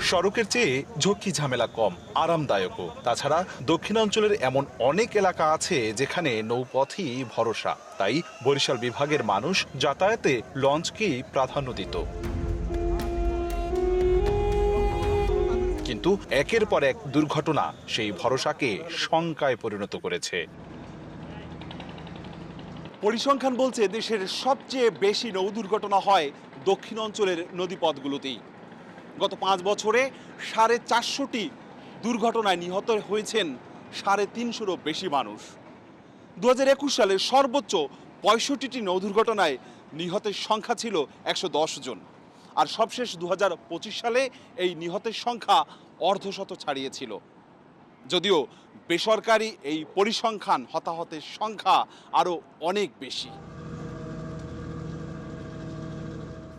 সড়কের চেয়ে ঝক্কি ঝামেলা কম, আরামদায়কও। তাছাড়া দক্ষিণাঞ্চলের এমন অনেক এলাকা আছে যেখানে নৌপথই ভরসা। তাই বরিশাল বিভাগের মানুষ যাতায়াতে লঞ্চকেই প্রাধান্য দিত। কিন্তু একের পর এক দুর্ঘটনা সেই ভরসাকে শঙ্কায় পরিণত করেছে। পরিসংখ্যান বলছে দেশের সবচেয়ে বেশি নৌ দুর্ঘটনা হয় দক্ষিণ অঞ্চলের নদীপথগুলোতেই। গত ৫ বছরে ৪৫০টি দুর্ঘটনায় নিহত হয়েছেন ৩৫০-রও বেশি মানুষ। ২০২১ সালে সর্বোচ্চ ৬৫টি নৌ দুর্ঘটনায় নিহতের সংখ্যা ছিল ১১০ জন। আর সবশেষ ২০২৫ সালে এই নিহতের সংখ্যা অর্ধশত ছাড়িয়েছিল। যদিও বেসরকারি এই পরিসংখ্যান হতাহতের সংখ্যা আরও অনেক বেশি।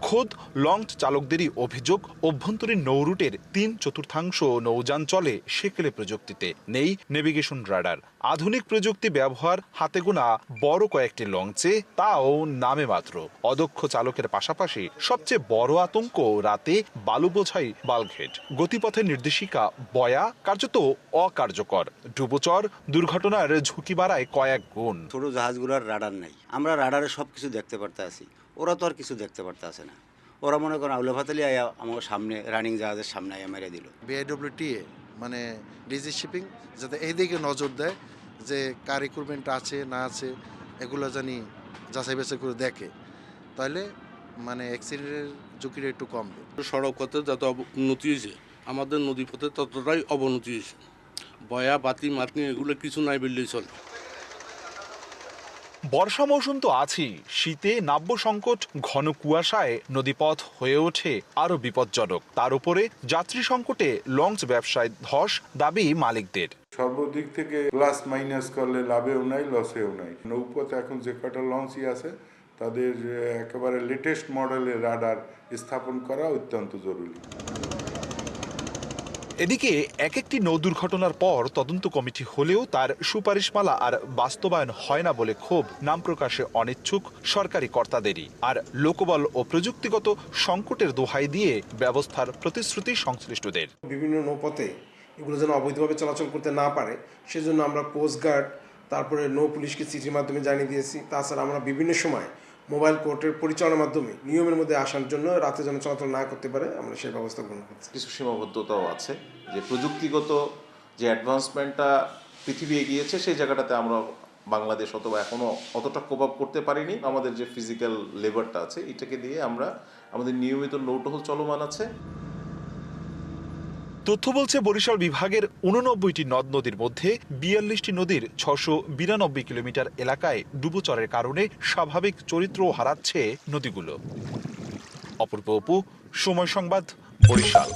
খোদ লঞ্চ চালকদেরই অভিযোগ, অভ্যন্তরীণ নৌরুটের ৩/৪ নৌযান চলে সেকেলে প্রযুক্তিতে, নেই নেভিগেশন রাডার। আধুনিক প্রযুক্তি ব্যবহার হাতে গোনা বড় কয়েকটি লঞ্চে, তাও নামে মাত্র। অদক্ষ চালকের পাশাপাশি সবচেয়ে বড় আতঙ্ক রাতে বালু বোঝাই বাল্কহেড। গতিপথের নির্দেশিকা বয়া কার্যত অকার্যকর। ডুবোচর দুর্ঘটনার ঝুঁকি বাড়ায় কয়েক গুণ। ছোট জাহাজগুলোর রাডার নাই, আমরা রাডারে সব কিছু দেখতে পারতে আছি, ওরা তো আর কিছু দেখতে পারতে আসে না। ওরা মনে করেন আউলা ফাতালি আয়া আমার সামনে রানিং জাহাজের সামনে আয়া মেরে দিল। বিআইডব্লিউটিএ মানে ডিজি শিপিং যাতে এই দিকে নজর দেয় যে কার রিক্রুটমেন্ট আছে না আছে, এগুলো জানি যাচাই বাছাই করে দেখে, তাহলে মানে অ্যাক্সিডেন্টের ঝুঁকিটা একটু কমবে। সড়ক পথে যত উন্নতি হয়েছে, আমাদের নদী পথে ততটাই অবনতি হয়েছে। বয়া বাতি মাতনি এগুলো কিছু নাই বললেই চলে। বর্ষা মৌসুম তো আছেই, শীতে নাব্য সংকট, ঘন কুয়াশায় নদীপথ হয়ে ওঠে আরো বিপজ্জনক। তার উপরে যাত্রী সংকটে লঞ্চ ব্যবসায় ধস, দাবি মালিকদের। সর্বদিক থেকে প্লাস মাইনাস করলে লাভেও নাই লসেও নাই। নৌপথে এখন যে কটা লঞ্চই আছে তাদের একেবারে লেটেস্ট মডেলের রাডার স্থাপন করা অত্যন্ত জরুরি। এদিকে এক একটি নৌ দুর্ঘটনার পর তদন্ত কমিটি হলেও তার সুপারিশমালা আর বাস্তবায়ন হয় না বলে ক্ষোভ নাম প্রকাশে অনিচ্ছুক সরকারি কর্তাদেরই। আর লোকবল ও প্রযুক্তিগত সংকটের দোহাই দিয়ে ব্যবস্থার প্রতিশ্রুতি সংশ্লিষ্টদের। বিভিন্ন নৌপথে এগুলো যেন অবৈধভাবে চলাচল করতে না পারে সেজন্য আমরা কোস্টগার্ড, তারপরে নৌ পুলিশকে চিঠির মাধ্যমে জানিয়ে দিয়েছি। তাছাড়া আমরা বিভিন্ন সময় মোবাইল কোর্টের পরিচালনার মাধ্যমে নিয়মের মধ্যে আসার জন্য রাতে যেন চলাচল না করতে পারে আমরা সেই ব্যবস্থা গ্রহণ করছি। কিছু সীমাবদ্ধতাও আছে, যে প্রযুক্তিগত যে অ্যাডভান্সমেন্টটা পৃথিবী এগিয়েছে সেই জায়গাটাতে আমরা বাংলাদেশ অথবা এখনও অতটা কোপ আপ করতে পারিনি। আমাদের যে ফিজিক্যাল লেবারটা আছে এটাকে দিয়ে আমরা আমাদের নিয়মিত নৌটহল চলমান আছে। তথ্য বলছে বরিশাল বিভাগের 89টি নদ নদীর মধ্যে 42টি নদীর 692 কিলোমিটার এলাকায় ডুবোচরের কারণে স্বাভাবিক চরিত্র হারাচ্ছে নদীগুলো। অপূর্ব অপু, সময় সংবাদ, বরিশাল।